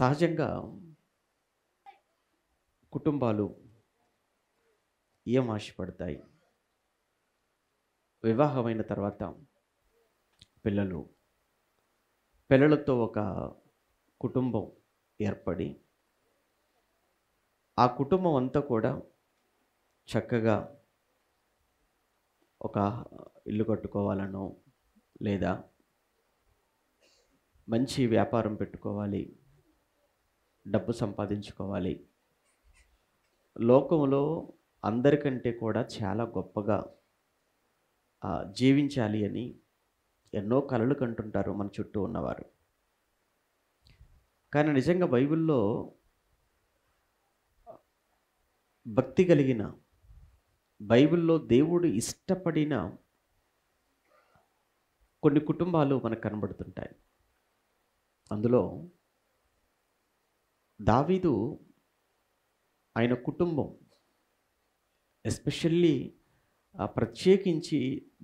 సహజంగా కుటుంబాలు ఏం ఆశపడతాయి? వివాహమైన తర్వాత పిల్లలు, పిల్లలతో ఒక కుటుంబం ఏర్పడి, ఆ కుటుంబం అంతా కూడా చక్కగా ఒక ఇల్లు కట్టుకోవాలనో, లేదా మంచి వ్యాపారం పెట్టుకోవాలి, డబ్బు సంపాదించుకోవాలి, లోకంలో అందరికంటే కూడా చాలా గొప్పగా జీవించాలి అని ఎన్నో కలలు కంటుంటారు మన చుట్టూ ఉన్నవారు. కానీ నిజంగా బైబిల్లో భక్తి కలిగిన, బైబిల్లో దేవుడు ఇష్టపడిన కొన్ని కుటుంబాలు మనకు కనబడుతుంటాయి. అందులో దావీదు, ఆయన కుటుంబం ఎస్పెషల్లీ ప్రత్యేకించి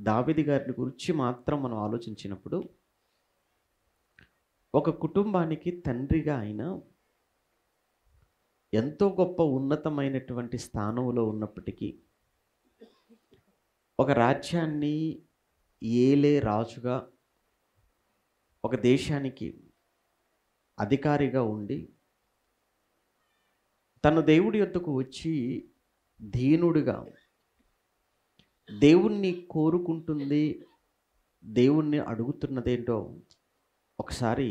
దావీదు గారిని గురించి మాత్రం మనం ఆలోచించినప్పుడు, ఒక కుటుంబానికి తండ్రిగా ఆయన ఎంతో గొప్ప ఉన్నతమైనటువంటి స్థానంలో ఉన్నప్పటికీ, ఒక రాజ్యాన్ని ఏలే రాజుగా, ఒక దేశానికి అధికారిగా ఉండి, తను దేవుడి యొద్దకు వచ్చి దీనుడిగా దేవుణ్ణి కోరుకుంటుంది, దేవుణ్ణి అడుగుతున్నదేంటో ఒకసారి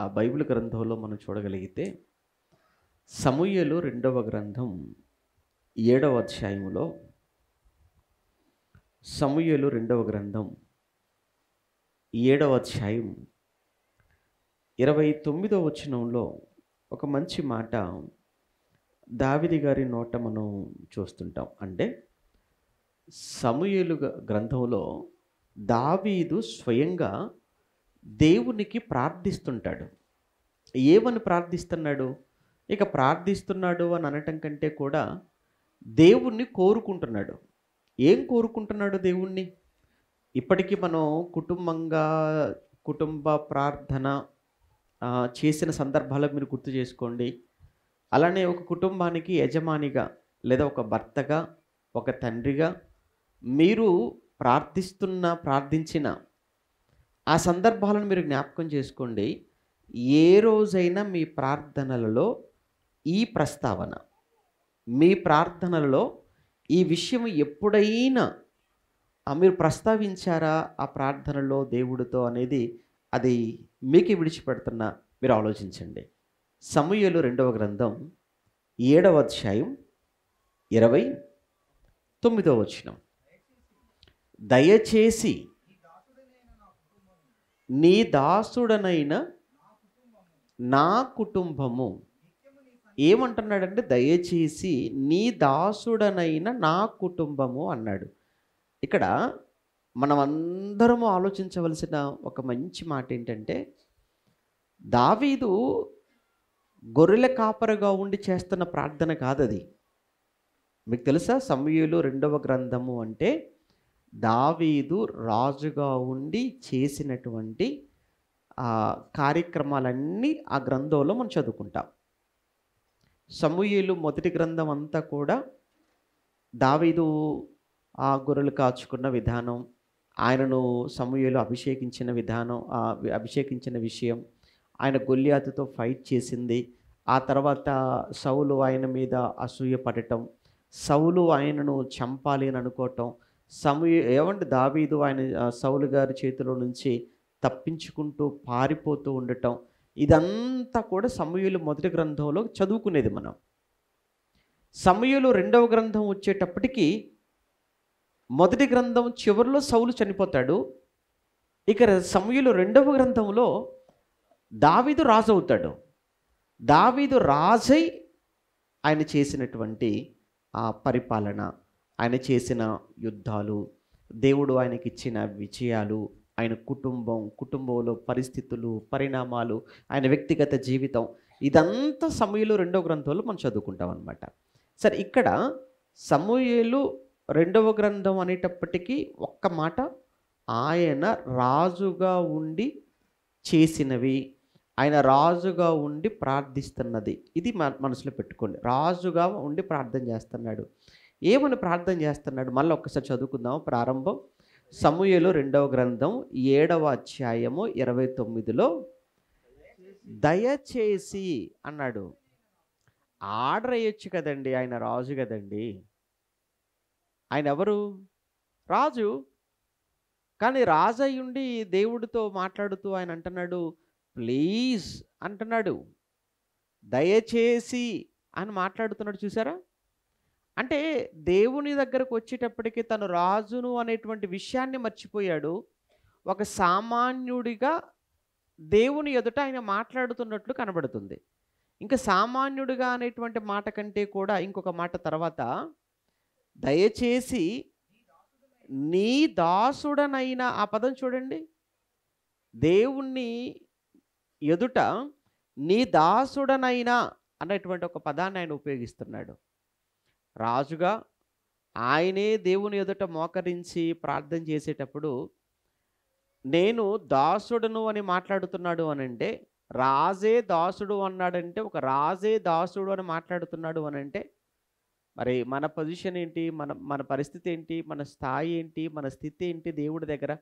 ఆ బైబిల్ గ్రంథంలో మనం చూడగలిగితే, సమూయేలు 2వ గ్రంథం 7వ అధ్యాయంలో, సమూయేలు 2వ గ్రంథం 7వ అధ్యాయం 29వ వచనంలో ఒక మంచి మాట దావీదు గారి నోట మనం చూస్తుంటాం. అంటే సమూయేలు గ్రంథంలో దావీదు స్వయంగా దేవునికి ప్రార్థిస్తుంటాడు. ఏమని ప్రార్థిస్తున్నాడు? ఇక ప్రార్థిస్తున్నాడు అని అనటం కంటే కూడా దేవుణ్ణి కోరుకుంటున్నాడు. ఏం కోరుకుంటున్నాడు దేవుణ్ణి? ఇప్పటికీ మనం కుటుంబ ప్రార్థన చేసిన సందర్భాలు మీరు గుర్తు చేసుకోండి. అలానే ఒక కుటుంబానికి యజమానిగా, లేదా ఒక భర్తగా, ఒక తండ్రిగా మీరు ప్రార్థించిన ఆ సందర్భాలను మీరు జ్ఞాపకం చేసుకోండి. ఏ రోజైనా మీ ప్రార్థనలలో ఈ ప్రస్తావన, మీ ప్రార్థనలలో ఈ విషయం ఎప్పుడైనా మీరు ప్రస్తావించారా ఆ ప్రార్థనలో దేవుడితో అనేది, అది మీకే విడిచిపెడుతున్నా, మీరు ఆలోచించండి. సమూయేలు 2వ గ్రంథం 7వ అధ్యాయం 29వ వచనం. దయచేసి నీ దాసుడనైన నా కుటుంబము, ఏమంటున్నాడంటే దయచేసి నీ దాసుడనైన నా కుటుంబము అన్నాడు. ఇక్కడ మనం అందరము ఆలోచించవలసిన ఒక మంచి మాట ఏంటంటే, దావీదు గొర్రెల కాపరిగా ఉండి చేస్తున్న ప్రార్థన కాదది. మీకు తెలుసా? సమూయేలు 2వ గ్రంథము అంటే దావీదు రాజుగా ఉండి చేసినటువంటి కార్యక్రమాలన్నీ ఆ గ్రంథంలో మనం చదువుకుంటాం. సమూయేలు మొదటి గ్రంథం అంతా కూడా దావీదు ఆ గొర్రెలు కాచుకున్న విధానం, ఆయనను సమూయేలు అభిషేకించిన విధానం, అభిషేకించిన విషయం, ఆయన గొల్లియాతుతో ఫైట్ చేసింది, ఆ తర్వాత సౌలు ఆయన మీద అసూయ పడటం, సౌలు ఆయనను చంపాలి అని అనుకోవటం, దావీదు ఆయన సౌలు గారి చేతిలో నుంచి తప్పించుకుంటూ పారిపోతూ ఉండటం, ఇదంతా కూడా సమూయేలు మొదటి గ్రంథంలో చదువుకునేది మనం. సమూయేలు 2వ గ్రంథం వచ్చేటప్పటికి మొదటి గ్రంథం చివరిలో సౌలు చనిపోతాడు. ఇక సమూయేలు 2వ గ్రంథంలో దావీదు రాజు అవుతాడు. దావీదు రాజై ఆయన చేసినటువంటి పరిపాలన, ఆయన చేసిన యుద్ధాలు, దేవుడు ఆయనకి ఇచ్చిన విజయాలు, ఆయన కుటుంబంలో పరిస్థితులు, పరిణామాలు, ఆయన వ్యక్తిగత జీవితం, ఇదంతా సమూయేలు 2వ గ్రంథంలో మనం చదువుకుంటాం అన్నమాట. సరే, ఇక్కడ సమూయేలు 2వ గ్రంథం అనేటప్పటికీ ఒక్క మాట, ఆయన రాజుగా ఉండి చేసినవి, ఆయన రాజుగా ఉండి ప్రార్థిస్తున్నది. ఇది మనసులో పెట్టుకోండి. రాజుగా ఉండి ప్రార్థన చేస్తున్నాడు. ఏమని ప్రార్థన చేస్తున్నాడు? మళ్ళీ ఒక్కసారి చదువుకుందాం. ప్రారంభం సమూయేలు 2వ గ్రంథం 7వ అధ్యాయము 29లో దయచేసి అన్నాడు. ఆర్డర్ వేయొచ్చు కదండి, ఆయన రాజు కదండి. ఆయన ఎవరు? రాజు. కానీ రాజు అయ్యుండి దేవుడితో మాట్లాడుతూ ఆయన అంటున్నాడు, ప్లీజ్ అంటున్నాడు, దయచేసి అని మాట్లాడుతున్నాడు. చూసారా? అంటే దేవుని దగ్గరకు వచ్చేటప్పటికి తను రాజును అనేటువంటి విషయాన్ని మర్చిపోయాడు. ఒక సామాన్యుడిగా దేవుని ఎదుట ఆయన మాట్లాడుతున్నట్లు కనబడుతుంది. ఇంకా సామాన్యుడిగా అనేటువంటి మాట కంటే కూడా ఇంకొక మాట తర్వాత, దయచేసి నీ దాసుడనైన, ఆ పదం చూడండి, దేవుణ్ణి ఎదుట నీ దాసుడనైనా అనేటువంటి ఒక పదాన్ని ఆయన ఉపయోగిస్తున్నాడు. రాజుగా ఆయనే దేవుని ఎదుట మోకరించి ప్రార్థన చేసేటప్పుడు నేను దాసుడును అని మాట్లాడుతున్నాడు అని అంటే, రాజే దాసుడు అన్నాడంటే, ఒక రాజే దాసుడు అని మాట్లాడుతున్నాడు అని అంటే, మరి మన పొజిషన్ ఏంటి, మన మన పరిస్థితి ఏంటి, మన స్థాయి ఏంటి, మన స్థితి ఏంటి దేవుడి దగ్గర?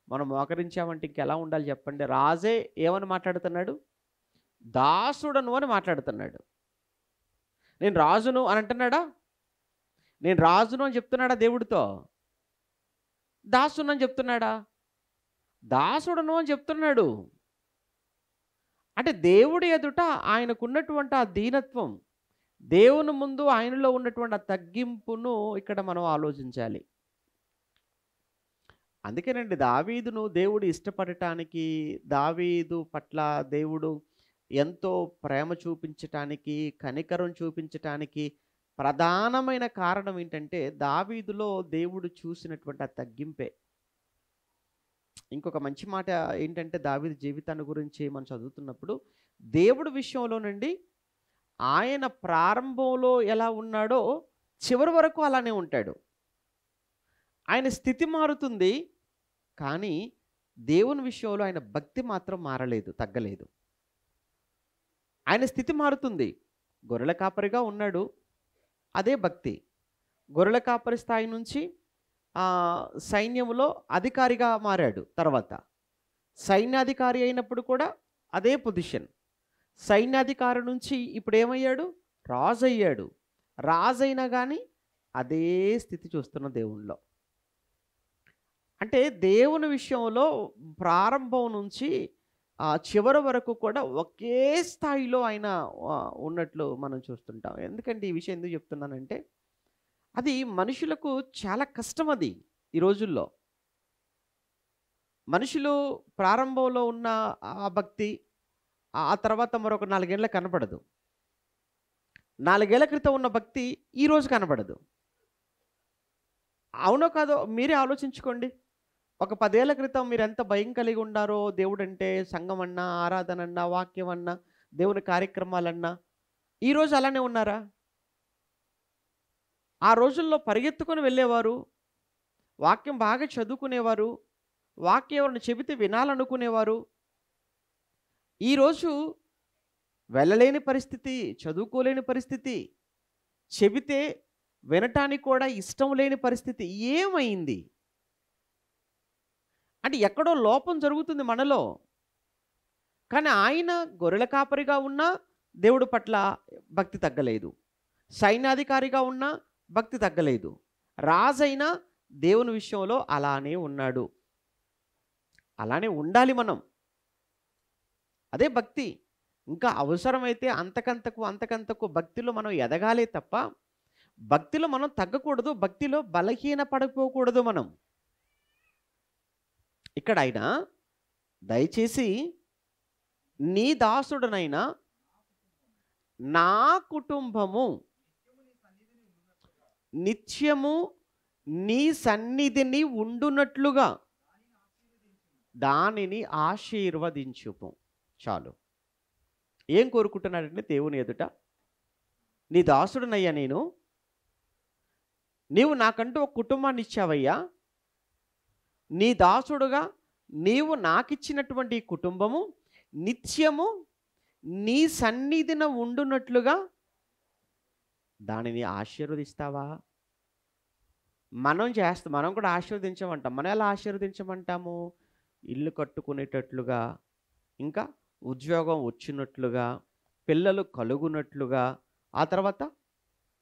మనం మోకరించామంటే ఇంకెలా ఉండాలి చెప్పండి? రాజే ఏమని మాట్లాడుతున్నాడు? దాసుడను అని మాట్లాడుతున్నాడు. నేను రాజును అని అంటున్నాడా? నేను రాజును అని చెప్తున్నాడా దేవుడితో? దాసును అని చెప్తున్నాడా? దాసుడను అని చెప్తున్నాడు. అంటే దేవుడి ఎదుట ఆయనకున్నటువంటి ఆ దీనత్వం, దేవుని ముందు ఆయనలో ఉన్నటువంటి ఆ తగ్గింపును ఇక్కడ మనం ఆలోచించాలి. అందుకేనండి దావీదును దేవుడు ఇష్టపడటానికి, దావీదు పట్ల దేవుడు ఎంతో ప్రేమ చూపించటానికి, కనికరం చూపించటానికి ప్రధానమైన కారణం ఏంటంటే, దావీదులో దేవుడు చూసినటువంటి ఆ తగ్గింపే. ఇంకొక మంచి మాట ఏంటంటే, దావీదు జీవితాన్ని గురించి మనం చదువుతున్నప్పుడు దేవుడి విషయంలోనండి ఆయన ప్రారంభంలో ఎలా ఉన్నాడో చివరి వరకు అలానే ఉంటాడు. ఆయన స్థితి మారుతుంది, కానీ దేవుని విషయంలో ఆయన భక్తి మాత్రం మారలేదు, తగ్గలేదు. ఆయన స్థితి మారుతుంది. గొర్రెల కాపరిగా ఉన్నాడు, అదే భక్తి. గొర్రెల కాపరి స్థాయి నుంచి సైన్యంలో అధికారిగా మారాడు. తర్వాత సైన్యాధికారి అయినప్పుడు కూడా అదే పొజిషన్. సైన్యాధికారి నుంచి ఇప్పుడు ఏమయ్యాడు? రాజు అయ్యాడు. రాజు అయినా కానీ అదే స్థితి చూస్తున్న దేవునిలో. అంటే దేవుని విషయంలో ప్రారంభం నుంచి చివరి వరకు కూడా ఒకే స్థాయిలో ఆయన ఉన్నట్లు మనం చూస్తుంటాం. ఎందుకంటే ఈ విషయం ఎందుకు చెప్తున్నానంటే, అది మనుషులకు చాలా కష్టం. అది ఈ రోజుల్లో మనుషులు ప్రారంభంలో ఉన్న ఆ భక్తి ఆ తర్వాత మరొక 4 ఏళ్ళకి కనపడదు. 4 ఏళ్ల క్రితం ఉన్న భక్తి ఈరోజు కనపడదు. అవునో కాదో మీరే ఆలోచించుకోండి. ఒక 10 ఏళ్ల క్రితం మీరు ఎంత భయం కలిగి ఉన్నారో దేవుడంటే, సంఘం అన్నా, ఆరాధన అన్నా, వాక్యం అన్నా, దేవుని కార్యక్రమాలన్నా, ఈరోజు అలానే ఉన్నారా? ఆ రోజుల్లో పరిగెత్తుకొని వెళ్ళేవారు, వాక్యం బాగా చదువుకునేవారు, వాక్యం ఎవరిని చెబితే వినాలనుకునేవారు. ఈరోజు వెళ్ళలేని పరిస్థితి, చదువుకోలేని పరిస్థితి, చెబితే వినటానికి కూడా ఇష్టం లేని పరిస్థితి. ఏమైంది అంటే ఎక్కడో లోపం జరుగుతుంది మనలో. కానీ ఆయన గొర్రెల కాపరిగా ఉన్నా దేవుడి పట్ల భక్తి తగ్గలేదు, సైన్యాధికారిగా ఉన్నా భక్తి తగ్గలేదు, రాజైనా దేవుని విషయంలో అలానే ఉన్నాడు. అలానే ఉండాలి మనం. అదే భక్తి. ఇంకా అవసరమైతే అంతకంతకు భక్తిలో మనం ఎదగాలే తప్ప భక్తిలో మనం తగ్గకూడదు, భక్తిలో బలహీన పడిపోకూడదు మనం. ఇక్కడ ఆయన దయచేసి నీ దాసుడనైనా నా కుటుంబము నిత్యము నీ సన్నిధిని ఉండునట్లుగా దానిని ఆశీర్వదించుము. చాలు. ఏం కోరుకుంటున్నాడంటే దేవుని ఎదుట, నీ దాసుడనయ్యా నేను, నీవు నాకంటూ ఒక కుటుంబాన్ని ఇచ్చావయ్యా, నీ దాసుడుగా నీవు నాకిచ్చినటువంటి కుటుంబము నిత్యము నీ సన్నిధిన ఉండునట్లుగా దానిని ఆశీర్వదిస్తావా? మనం కూడా ఆశీర్వదించమంటాం. మనం ఎలా ఆశీర్వదించమంటాము? ఇల్లు కట్టుకునేటట్లుగా, ఇంకా ఉద్యోగం వచ్చినట్లుగా, పిల్లలు కలుగునట్లుగా, ఆ తర్వాత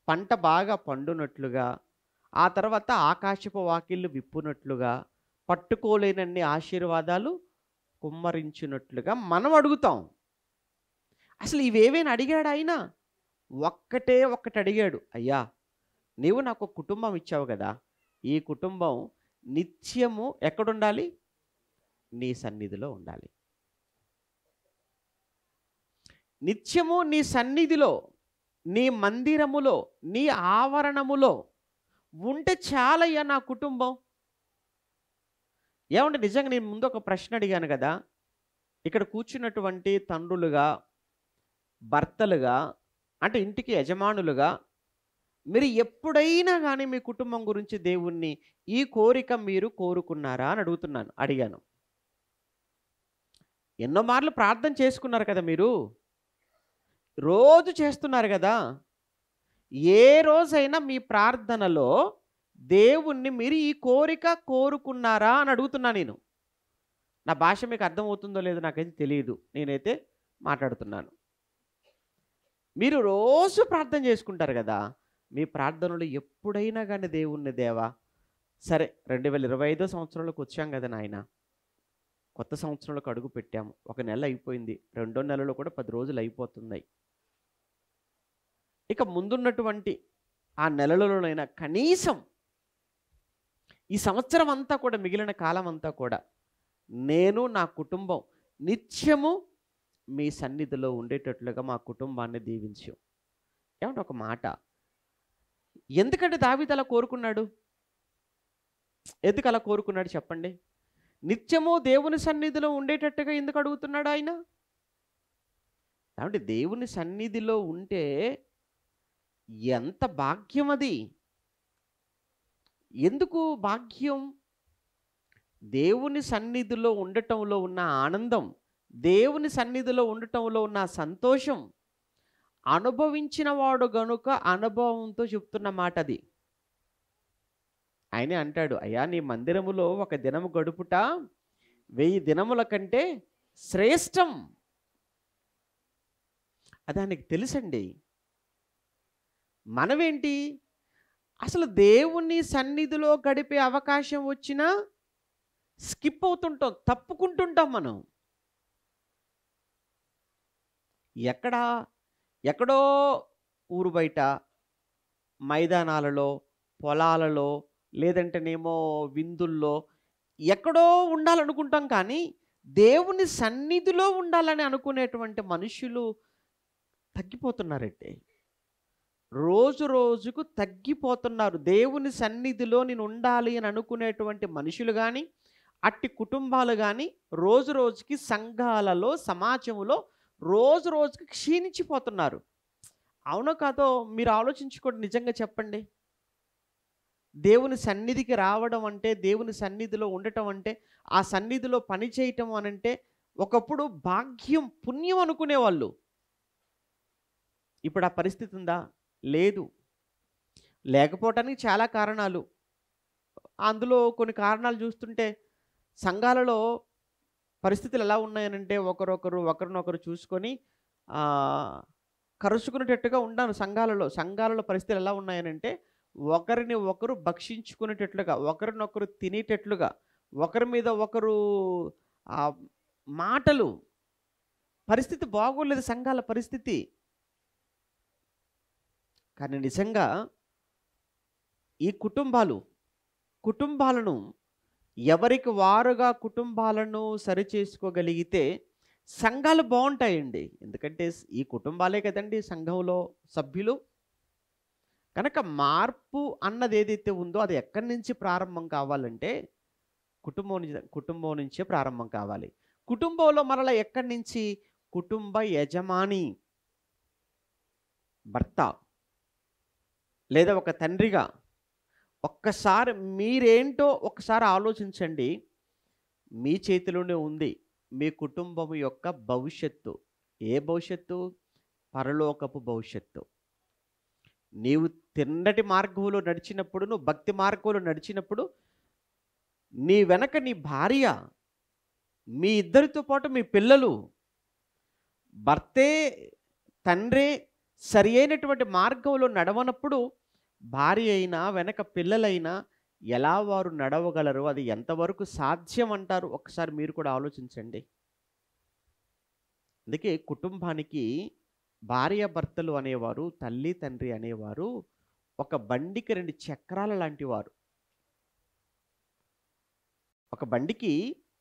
పంట బాగా పండునట్లుగా, ఆ తర్వాత ఆకాశపు వాకిళ్ళు విప్పునట్లుగా, పట్టుకోలేనన్ని ఆశీర్వాదాలు కుమ్మరించినట్లుగా మనం అడుగుతాం. అసలు ఇవేవైనా అడిగాడు ఆయన? ఒక్కటే ఒక్కటి అడిగాడు. అయ్యా, నీవు నాకు ఒక కుటుంబం ఇచ్చావు కదా, ఈ కుటుంబం నిత్యము ఎక్కడుండాలి? నీ సన్నిధిలో ఉండాలి. నిత్యము నీ సన్నిధిలో, నీ మందిరములో, నీ ఆవరణములో ఉంటే చాలయ్యా నా కుటుంబం. ఏమంటే నిజంగా నేను ముందు ఒక ప్రశ్న అడిగాను కదా, ఇక్కడ కూర్చున్నటువంటి తండ్రులుగా, భర్తలుగా, అంటే ఇంటికి యజమానులుగా మీరు ఎప్పుడైనా కానీ మీ కుటుంబం గురించి దేవుణ్ణి ఈ కోరిక మీరు కోరుకున్నారా అని అడిగాను. ఎన్నో మార్లు ప్రార్థన చేసుకున్నారు కదా, మీరు రోజు చేస్తున్నారు కదా. ఏ రోజైనా మీ ప్రార్థనలో దేవుణ్ణి మీరు ఈ కోరిక కోరుకున్నారా అని అడుగుతున్నా నేను. నా భాష మీకు అర్థమవుతుందో లేదో నాకైతే తెలియదు, నేనైతే మాట్లాడుతున్నాను. మీరు రోజు ప్రార్థన చేసుకుంటారు కదా, మీ ప్రార్థనలు ఎప్పుడైనా కానీ దేవుణ్ణి, దేవా సరే 2025 సంవత్సరంలోకి వచ్చాం కదా నాయన, కొత్త సంవత్సరంలోకి అడుగు పెట్టాము, 1 నెల అయిపోయింది, 2వ నెలలో కూడా 10 రోజులు అయిపోతున్నాయి. ఇక ముందున్నటువంటి ఆ నెలలలోనైనా కనీసం ఈ సంవత్సరం అంతా కూడా, మిగిలిన కాలం అంతా కూడా నేను నా కుటుంబం నిత్యము మీ సన్నిధిలో ఉండేటట్లుగా మా కుటుంబాన్ని దీవించు. ఏమంటే ఒక మాట, ఎందుకంటే దావీదు అలా కోరుకున్నాడు? ఎందుకు అలా కోరుకున్నాడు చెప్పండి? నిత్యము దేవుని సన్నిధిలో ఉండేటట్టుగా ఎందుకు అడుగుతున్నాడు ఆయన? ఏమంటే దేవుని సన్నిధిలో ఉంటే ఎంత భాగ్యం అది! ఎందుకు భాగ్యం? దేవుని సన్నిధిలో ఉండటంలో ఉన్న ఆనందం, దేవుని సన్నిధిలో ఉండటంలో ఉన్న సంతోషం అనుభవించిన వాడు గనుక అనుభవంతో చెప్తున్న మాట అది. ఆయనే అంటాడు, అయ్యా నీ మందిరములో 1 దినము గడుపుట 1000 దినముల కంటే శ్రేష్టం. అది ఆయనకి తెలుసండి. మనమేంటి, అసలు దేవుని సన్నిధిలో గడిపే అవకాశం వచ్చినా స్కిప్ అవుతుంటాం, తప్పుకుంటుంటాం మనం. ఎక్కడో ఊరు బయట, మైదానాలలో, పొలాలలో, లేదంటేనేమో విందుల్లో ఎక్కడో ఉండాలనుకుంటాం. కానీ దేవుని సన్నిధిలో ఉండాలని అనుకునేటువంటి మనుషులు తగ్గిపోతున్నారంటే, రోజు రోజుకు తగ్గిపోతున్నారు. దేవుని సన్నిధిలో నేను ఉండాలి అని అనుకునేటువంటి మనుషులు కానీ, అట్టి కుటుంబాలు కానీ రోజు రోజుకి సంఘాలలో, సమాజంలో రోజు రోజుకి క్షీణించిపోతున్నారు. అవునో కాదో మీరు ఆలోచించుకోండి, నిజంగా చెప్పండి. దేవుని సన్నిధికి రావడం అంటే, దేవుని సన్నిధిలో ఉండటం అంటే, ఆ సన్నిధిలో పని చేయటం అనంటే ఒకప్పుడు భాగ్యం, పుణ్యం అనుకునేవాళ్ళు. ఇప్పుడు ఆ పరిస్థితి ఉందా? లేదు. లేకపోవటానికి చాలా కారణాలు. అందులో కొన్ని కారణాలు చూస్తుంటే సంఘాలలో పరిస్థితులు ఎలా ఉన్నాయనంటే, ఒకరినొకరు చూసుకొని కరుచుకునేటట్టుగా ఉన్నాను. సంఘాలలో పరిస్థితులు ఎలా ఉన్నాయనంటే, ఒకరిని ఒకరు భక్షించుకునేటట్లుగా, ఒకరినొకరు తినేటట్లుగా, ఒకరి మీద ఒకరు మాటలు, పరిస్థితి బాగోలేదు సంఘాల పరిస్థితి. కానీ నిజంగా ఈ కుటుంబాలను ఎవరికి వారుగా కుటుంబాలను సరిచేసుకోగలిగితే సంఘాలు బాగుంటాయండి. ఎందుకంటే ఈ కుటుంబాలే కదండి సంఘంలో సభ్యులు. కనుక మార్పు అన్నది ఏదైతే ఉందో అది ఎక్కడి నుంచి ప్రారంభం కావాలంటే కుటుంబం నుంచే ప్రారంభం కావాలి. కుటుంబంలో మరలా ఎక్కడి నుంచి? కుటుంబ యజమాని, భర్త లేదా ఒక తండ్రిగా ఒక్కసారి మీరేంటో ఒకసారి ఆలోచించండి. మీ చేతిలోనే ఉంది. మీ కుటుంబం యొక్క భవిష్యత్తు. ఏ భవిష్యత్తు? పరలోకపు భవిష్యత్తు. నీవు తిన్నటి మార్గంలో నడిచినప్పుడు, నువ్వు భక్తి మార్గంలో నడిచినప్పుడు, నీ వెనక నీ భార్య, మీ ఇద్దరితో పాటు మీ పిల్లలు, భర్తే తండ్రే సరి అయినటువంటి మార్గంలో నడవనప్పుడు భార్య అయినా వెనక పిల్లలైనా ఎలా వారు నడవగలరు? అది ఎంతవరకు సాధ్యం అంటారు? ఒకసారి మీరు కూడా ఆలోచించండి. అందుకే కుటుంబానికి భార్యాభర్తలు అనేవారు, తల్లి తండ్రి అనేవారు ఒక బండికి 2 చక్రాల లాంటి వారు. ఒక బండికి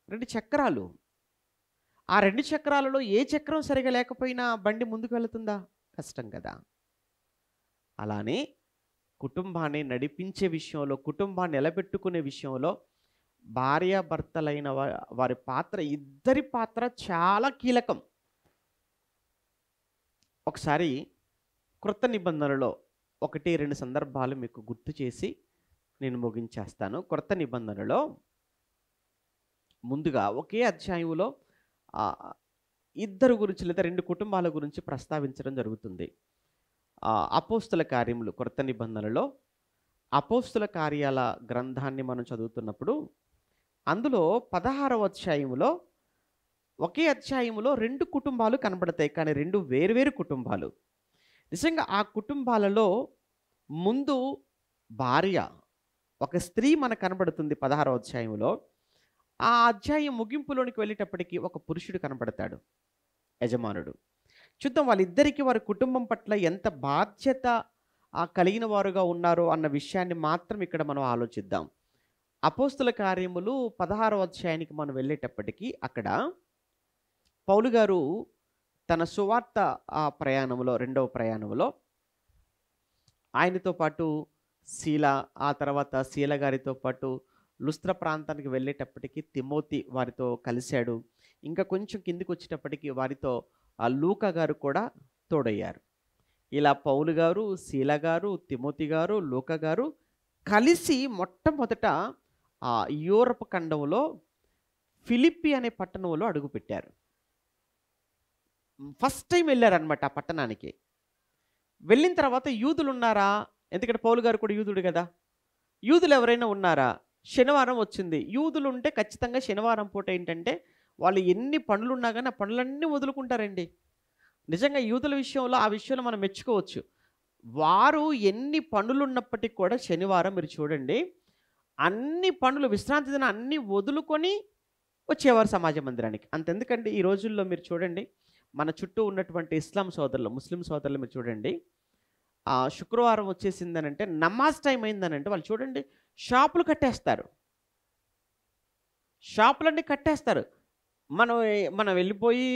2 చక్రాలు. ఆ 2 చక్రాలలో ఏ చక్రం సరిగా లేకపోయినా బండి ముందుకు వెళుతుందా? కష్టం కదా. అలానే కుటుంబాన్ని నడిపించే విషయంలో, కుటుంబాన్ని నిలబెట్టుకునే విషయంలో భార్యాభర్తలైన వారి పాత్ర, ఇద్దరి పాత్ర చాలా కీలకం. ఒకసారి క్రొత్త నిబంధనలో 1-2 సందర్భాలు మీకు గుర్తు చేసి నేను ముగించేస్తాను. క్రొత్త నిబంధనలో ముందుగా ఒకే అధ్యాయంలో ఇద్దరు గురించి లేదా 2 కుటుంబాల గురించి ప్రస్తావించడం జరుగుతుంది. అపోస్తుల కార్యములు, క్రొత్త నిబంధనలో అపోస్తుల కార్యాల గ్రంథాన్ని మనం చదువుతున్నప్పుడు అందులో 16వ అధ్యాయంలో ఒకే అధ్యాయంలో 2 కుటుంబాలు కనబడతాయి, కానీ 2 వేరువేరు కుటుంబాలు. నిజంగా ఆ కుటుంబాలలో ముందు భార్య, ఒక స్త్రీ మనకు కనబడుతుంది 16వ అధ్యాయంలో. ఆ అధ్యాయం ముగింపులోనికి వెళ్ళేటప్పటికి ఒక పురుషుడు కనబడతాడు, యజమానుడు. చూద్దాం వాళ్ళిద్దరికీ వారి కుటుంబం పట్ల ఎంత బాధ్యత కలిగిన వారుగా ఉన్నారో అన్న విషయాన్ని మాత్రం ఇక్కడ మనం ఆలోచిద్దాం. అపోస్తుల కార్యములు 16వ అధ్యాయానికి మనం వెళ్ళేటప్పటికి అక్కడ పౌలు గారు తన సువార్త ప్రయాణంలో, 2వ ప్రయాణంలో ఆయనతో పాటు శీల, ఆ తర్వాత శీల గారితో పాటు లుస్త్ర ప్రాంతానికి వెళ్ళేటప్పటికి తిమోతి వారితో కలిశాడు. ఇంకా కొంచెం కిందికి వచ్చేటప్పటికి వారితో లూకా గారు కూడా తోడయ్యారు. ఇలా పౌలు గారు, శీల గారు, తిమోతి గారు, లూకా గారు కలిసి మొట్టమొదట యూరప్ ఖండంలో ఫిలిప్పి అనే పట్టణంలో అడుగుపెట్టారు. ఫస్ట్ టైం వెళ్ళారనమాట ఆ పట్టణానికి. వెళ్ళిన తర్వాత యూదులు ఉన్నారా? ఎందుకంటే పౌలు గారు కూడా యూదుడు కదా. యూదులు ఎవరైనా ఉన్నారా? శనివారం వచ్చింది. యూదులు ఉంటే ఖచ్చితంగా శనివారం పూట ఏంటంటే వాళ్ళు ఎన్ని పనులు ఉన్నా కానీ ఆ పనులన్నీ వదులుకుంటారండి. నిజంగా యూదుల విషయంలో ఆ విషయంలో మనం మెచ్చుకోవచ్చు. వారు ఎన్ని పనులు ఉన్నప్పటికీ కూడా శనివారం మీరు చూడండి, అన్ని పనులు, విశ్రాంతి దినం అన్నీ వదులుకొని వచ్చేవారు సమాజ మందిరానికి. అంతెందుకండి ఈ రోజుల్లో మీరు చూడండి, మన చుట్టూ ఉన్నటువంటి ఇస్లాం సోదరులు, ముస్లిం సోదరులు మీరు చూడండి, శుక్రవారం వచ్చేసిందనంటే, నమాజ్ టైం అయిందనంటే వాళ్ళు చూడండి షాపులు కట్టేస్తారు, షాపులన్నీ కట్టేస్తారు. మనం వెళ్ళిపోయి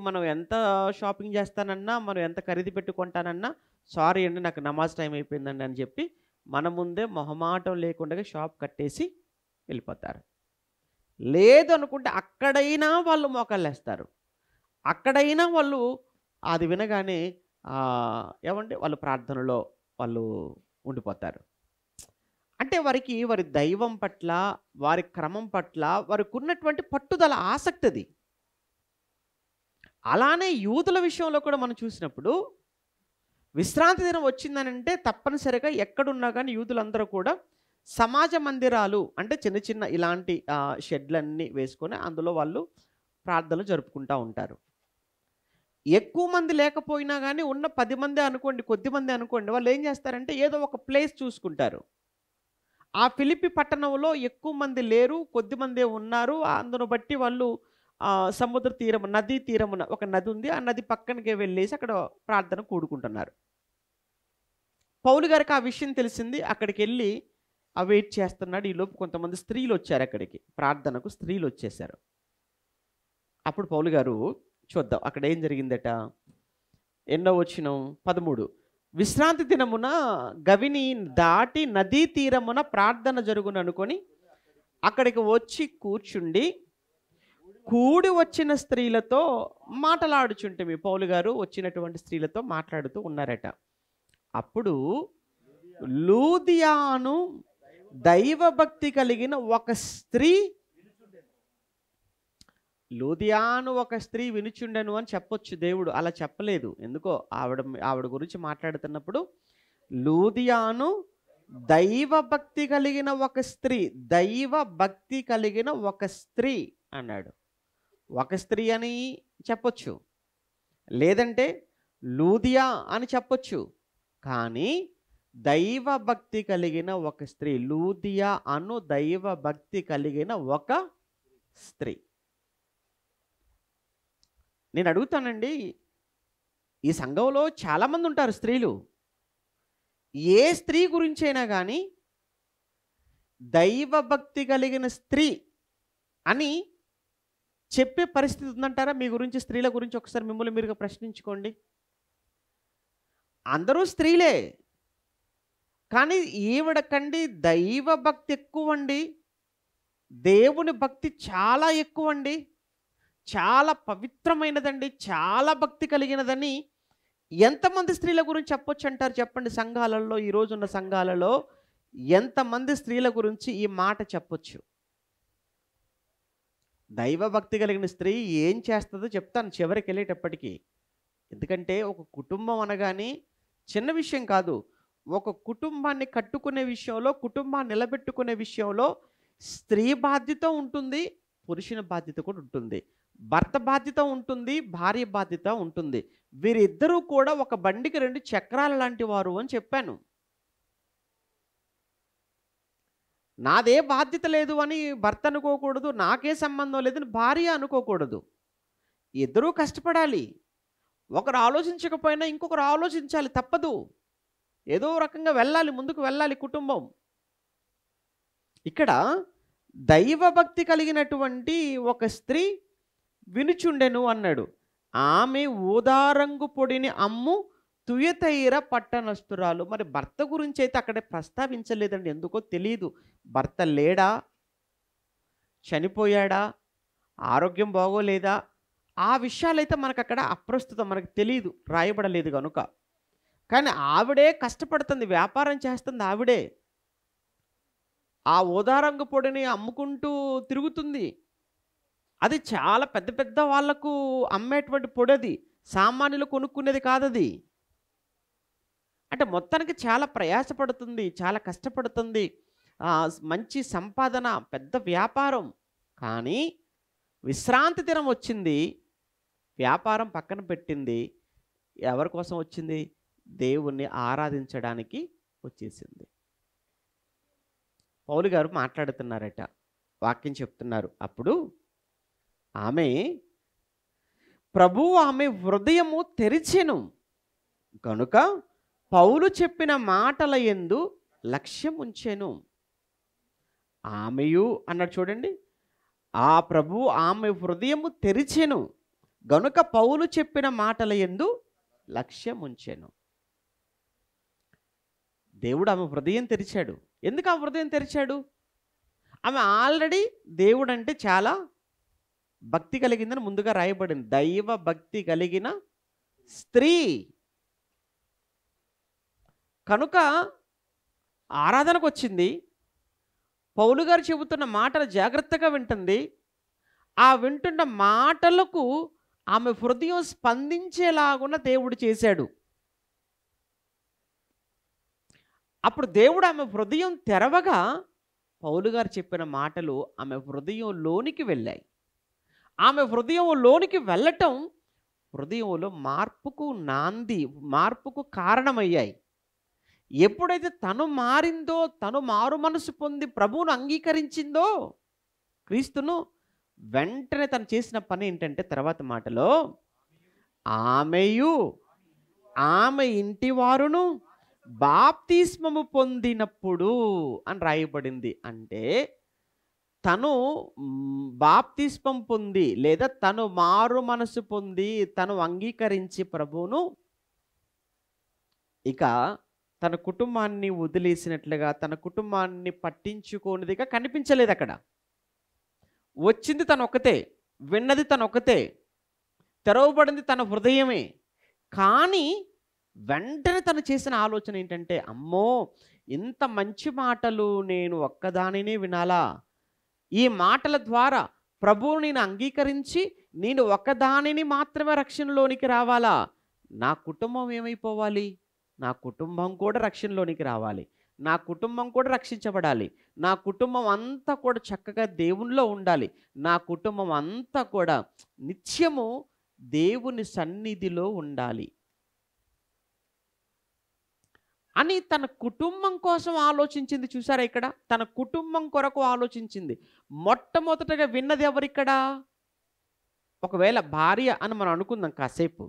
మనం ఎంత షాపింగ్ చేస్తానన్నా, మనం ఎంత ఖరీదు పెట్టుకుంటానన్నా, సారీ అండి నాకు నమాజ్ టైం అయిపోయిందండి అని చెప్పి మన ముందే మొహమాటం లేకుండా షాప్ కట్టేసి వెళ్ళిపోతారు. లేదు అనుకుంటే అక్కడైనా వాళ్ళు మోకాళ్ళేస్తారు, అక్కడైనా వాళ్ళు అది వినగానే ఏమంటే వాళ్ళు ప్రార్థనలో వాళ్ళు ఉండిపోతారు. అంటే వారికి వారి దైవం పట్ల, వారి క్రమం పట్ల వారికి ఉన్నటువంటి పట్టుదల, ఆసక్తి అది. అలానే యూదుల విషయంలో కూడా మనం చూసినప్పుడు విశ్రాంతి దినం వచ్చిందనంటే తప్పనిసరిగా ఎక్కడున్నా కానీ యూదులందరూ కూడా సమాజ మందిరాలు అంటే చిన్న చిన్న ఇలాంటి షెడ్లన్నీ వేసుకొని అందులో వాళ్ళు ప్రార్థనలు జరుపుకుంటూ ఉంటారు. ఎక్కువ మంది లేకపోయినా కానీ ఉన్న 10 మంది అనుకోండి, కొద్ది మంది అనుకోండి, వాళ్ళు ఏం చేస్తారంటే ఏదో ఒక ప్లేస్ చూసుకుంటారు. ఆ ఫిలిప్పి పట్టణంలో ఎక్కువ మంది లేరు, కొద్ది మందే ఉన్నారు. అందును బట్టి వాళ్ళు సముద్ర తీరం, నదీ తీరమున ఒక నది ఉంది, ఆ నది పక్కనకే వెళ్ళేసి అక్కడ ప్రార్థన కూడుకుంటున్నారు. పౌలు గారికి ఆ విషయం తెలిసింది, అక్కడికి వెళ్ళి వెయిట్ చేస్తున్నాడు. ఈలోపు కొంతమంది స్త్రీలు వచ్చారు అక్కడికి, ప్రార్థనకు స్త్రీలు వచ్చేసారు. అప్పుడు పౌలు గారు చూద్దాం అక్కడ ఏం జరిగిందట. ఎన్నో వచనం 13, విశ్రాంతి దినమున గవిని దాటి నదీ తీరమున ప్రార్థన జరుగును అనుకొని అక్కడికి వచ్చి కూర్చుండి కూడి వచ్చిన స్త్రీలతో మాట్లాడుచుంటే, మీ పౌలు గారు వచ్చినటువంటి స్త్రీలతో మాట్లాడుతూ ఉన్నారట. అప్పుడు లూదియాను దైవభక్తి కలిగిన ఒక స్త్రీ, లూదియాను ఒక స్త్రీ వినుచుండెను అని చెప్పొచ్చు దేవుడు. అలా చెప్పలేదు. ఎందుకో ఆవిడ గురించి మాట్లాడుతున్నప్పుడు లూదియాను దైవ భక్తి కలిగిన ఒక స్త్రీ, దైవ భక్తి కలిగిన ఒక స్త్రీ అన్నాడు. ఒక స్త్రీ అని చెప్పొచ్చు, లేదంటే లూదియా అని చెప్పొచ్చు. కానీ దైవ భక్తి కలిగిన ఒక స్త్రీ, లూదియా అను దైవ భక్తి కలిగిన ఒక స్త్రీ. నేను అడుగుతానండి, ఈ సంఘంలో చాలామంది ఉంటారు స్త్రీలు. ఏ స్త్రీ గురించైనా కానీ దైవ భక్తి కలిగిన స్త్రీ అని చెప్పే పరిస్థితి ఉందంటారా? మీ గురించి, స్త్రీల గురించి ఒకసారి మిమ్మల్ని మీరుగా ప్రశ్నించుకోండి. అందరూ స్త్రీలే, కానీ ఈవిడకండి దైవ భక్తి ఎక్కువండి, దేవుని భక్తి చాలా ఎక్కువండి, చాలా పవిత్రమైనదండి, చాలా భక్తి కలిగినదని ఎంతమంది స్త్రీల గురించి చెప్పొచ్చు అంటారు చెప్పండి? సంఘాలలో, ఈరోజున్న సంఘాలలో ఎంతమంది స్త్రీల గురించి ఈ మాట చెప్పొచ్చు? దైవ భక్తి కలిగిన స్త్రీ ఏం చేస్తుందో చెప్తాను చివరికి వెళ్ళేటప్పటికీ. ఎందుకంటే ఒక కుటుంబం అనగానే చిన్న విషయం కాదు. ఒక కుటుంబాన్ని కట్టుకునే విషయంలో, కుటుంబాన్ని నిలబెట్టుకునే విషయంలో స్త్రీ బాధ్యత ఉంటుంది, పురుషుని బాధ్యత కూడా ఉంటుంది. భర్త బాధ్యత ఉంటుంది, భార్య బాధ్యత ఉంటుంది. వీరిద్దరూ కూడా ఒక బండికి 2 చక్రాల లాంటి వారు అని చెప్పాను. నాదే బాధ్యత లేదు అని భర్త అనుకోకూడదు, నాకే సంబంధం లేదని భార్య అనుకోకూడదు. ఇద్దరూ కష్టపడాలి. ఒకరు ఆలోచించకపోయినా ఇంకొకరు ఆలోచించాలి, తప్పదు. ఏదో రకంగా వెళ్ళాలి, ముందుకు వెళ్ళాలి కుటుంబం. ఇక్కడ దైవ భక్తి కలిగినటువంటి ఒక స్త్రీ వినుచుండెను అన్నాడు. ఆమె ఊదారంగు పొడిని అమ్ము తుయతైర పట్టణస్తురాలు. మరి భర్త గురించి అయితే అక్కడ ప్రస్తావించలేదండి, ఎందుకో తెలియదు. భర్త లేడా, చనిపోయాడా, ఆరోగ్యం బాగోలేదా, ఆ విషయాలైతే మనకు అక్కడ అప్రస్తుతం, మనకు తెలియదు, రాయబడలేదు కనుక. కానీ ఆవిడే కష్టపడుతుంది, వ్యాపారం చేస్తుంది ఆవిడే. ఆ ఊదారంగు పొడిని అమ్ముకుంటూ తిరుగుతుంది. అది చాలా పెద్ద పెద్ద వాళ్లకు అమ్మేటువంటి పొడి, అది సామాన్యులు కొనుక్కునేది కాదది. అంటే మొత్తానికి చాలా ప్రయాసపడుతుంది, చాలా కష్టపడుతుంది, మంచి సంపాదన, పెద్ద వ్యాపారం. కానీ విశ్రాంతి దినం వచ్చింది, వ్యాపారం పక్కన పెట్టింది. ఎవరి కోసం వచ్చింది? దేవుణ్ణి ఆరాధించడానికి వచ్చేసింది. పౌలు గారు మాట్లాడుతున్నారట, వాక్యం చెప్తున్నారు. అప్పుడు ఆమె, ప్రభువు ఆమె హృదయము తెరిచెను కనుక పౌలు చెప్పిన మాటల యందు లక్ష్యం ఉంచెను. ఆమెయు అన్నాడు చూడండి, ఆ ప్రభువు ఆమె హృదయము తెరిచెను గనుక పౌలు చెప్పిన మాటల యందు లక్ష్యం ఉంచెను. దేవుడు ఆమె హృదయం తెరిచాడు. ఎందుకు ఆ హృదయం తెరిచాడు? ఆమె ఆల్రెడీ దేవుడు అంటే చాలా భక్తి కలిగిందని ముందుగా రాయబడింది. దైవ భక్తి కలిగిన స్త్రీ కనుక ఆరాధనకు వచ్చింది. పౌలు గారు చెబుతున్న మాటలు జాగ్రత్తగా వింటుంది. ఆ వింటున్న మాటలకు ఆమె హృదయం స్పందించేలాగున దేవుడు చేశాడు. అప్పుడు దేవుడు ఆమె హృదయం తెరవగా పౌలు గారు చెప్పిన మాటలు ఆమె హృదయంలోనికి వెళ్ళాయి. ఆమె హృదయంలోనికి వెళ్ళటం హృదయంలో మార్పుకు కారణమయ్యాయి. ఎప్పుడైతే తను మారిందో, తను మారు మనసు పొంది ప్రభువును అంగీకరించిందో, క్రీస్తును, వెంటనే తను చేసిన పని ఏంటంటే తర్వాత మాటలో ఆమెయు ఆమె ఇంటి వారును బాప్తిస్మము పొందినప్పుడు అని రాయబడింది. అంటే తను బాప్తిస్మం పొంది, లేదా తను మారు మనసు పొంది, తను అంగీకరించి ప్రభువును, ఇక తన కుటుంబాన్ని వదిలేసినట్లుగా, తన కుటుంబాన్ని పట్టించుకోనిదిగా కనిపించలేదు. అక్కడ వచ్చింది తను ఒక్కతే, విన్నది తను ఒక్కతే, తెరవబడింది తన హృదయమే. కానీ వెంటనే తను చేసిన ఆలోచన ఏంటంటే, అమ్మో, ఇంత మంచి మాటలు నేను ఒక్కదానినే వినాలా? ఈ మాటల ద్వారా ప్రభువుని నేను అంగీకరించి నేను ఒకదానిని మాత్రమే రక్షణలోనికి రావాలా? నా కుటుంబం ఏమైపోవాలి? నా కుటుంబం కూడా రక్షణలోనికి రావాలి. నా కుటుంబం కూడా రక్షించబడాలి. నా కుటుంబం అంతా కూడా చక్కగా దేవునిలో ఉండాలి. నా కుటుంబం అంతా కూడా నిత్యము దేవుని సన్నిధిలో ఉండాలి అని తన కుటుంబం కోసం ఆలోచించింది. చూసారా ఇక్కడ? తన కుటుంబం కొరకు ఆలోచించింది. మొట్టమొదటగా విన్నది ఎవరిక్కడ? ఒకవేళ భార్య అని మనం అనుకుందాం కాసేపు,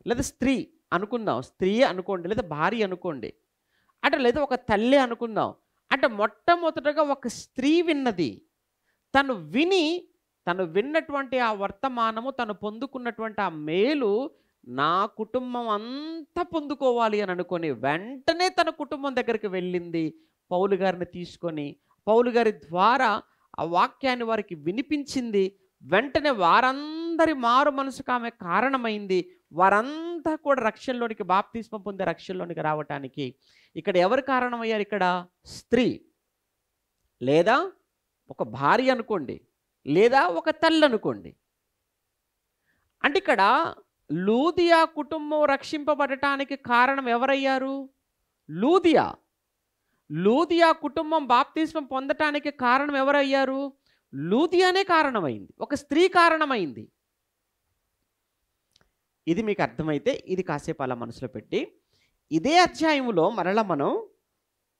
లేదా స్త్రీ అనుకుందాం, స్త్రీ అనుకోండి, లేదా భార్య అనుకోండి, అంటే లేదా ఒక తల్లి అనుకుందాం. అంటే మొట్టమొదటగా ఒక స్త్రీ విన్నది. తను విన్నటువంటి ఆ వర్తమానము, తను పొందుకున్నటువంటి ఆ మేలు నా కుటుంబం అంతా పొందుకోవాలి అని అనుకొని వెంటనే తన కుటుంబం దగ్గరికి వెళ్ళింది. పౌలు గారిని తీసుకొని పౌలు గారి ద్వారా ఆ వాక్యాన్ని వారికి వినిపించింది. వెంటనే వారందరి మారు మనసుకు ఆమె కారణమైంది. వారంతా కూడా రక్షణలోనికి, బాప్తిస్మం పొందే రక్షణలోనికి రావటానికి ఇక్కడ ఎవరు కారణమయ్యారు? ఇక్కడ స్త్రీ, లేదా ఒక భార్య అనుకోండి, లేదా ఒక తల్లి అనుకోండి. అంటే ఇక్కడ లూదియా కుటుంబం రక్షింపబడటానికి కారణం ఎవరయ్యారు? లూదియా కుటుంబం బాప్తిస్మం పొందటానికి కారణం ఎవరయ్యారు? లూదియానే కారణమైంది. ఒక స్త్రీ కారణమైంది. ఇది మీకు అర్థమైతే ఇది కాసేపు అలా మనసులో పెట్టి, ఇదే అధ్యాయంలో మరలా మనం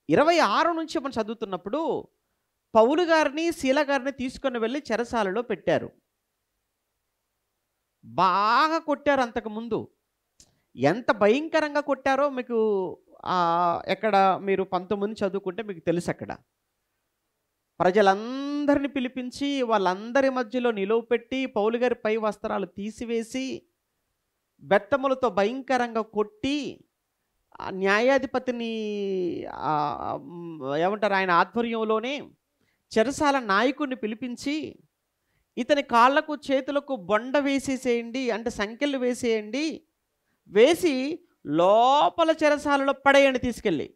26 నుంచి మనం చదువుతున్నప్పుడు పౌలు గారిని, శీల గారిని తీసుకొని వెళ్ళి చెరసాలలో పెట్టారు. బాగా కొట్టారు. అంతకుముందు ఎంత భయంకరంగా కొట్టారో మీకు ఎక్కడ మీరు 19 చదువుకుంటే మీకు తెలుసు. అక్కడ ప్రజలందరినీ పిలిపించి వాళ్ళందరి మధ్యలో నిలువపెట్టి పౌలు గారి పై వస్త్రాలు తీసివేసి బెత్తములతో భయంకరంగా కొట్టి న్యాయాధిపతిని ఏమంటారు, ఆయన ఆధ్వర్యంలోనే చెరసాల నాయకుడిని పిలిపించి ఇతని కాళ్ళకు చేతులకు బొండ వేసేసేయండి, అంటే సంకెళ్ళు వేసేయండి, వేసి లోపల చెరసాలలో పడేయండి తీసుకెళ్ళి.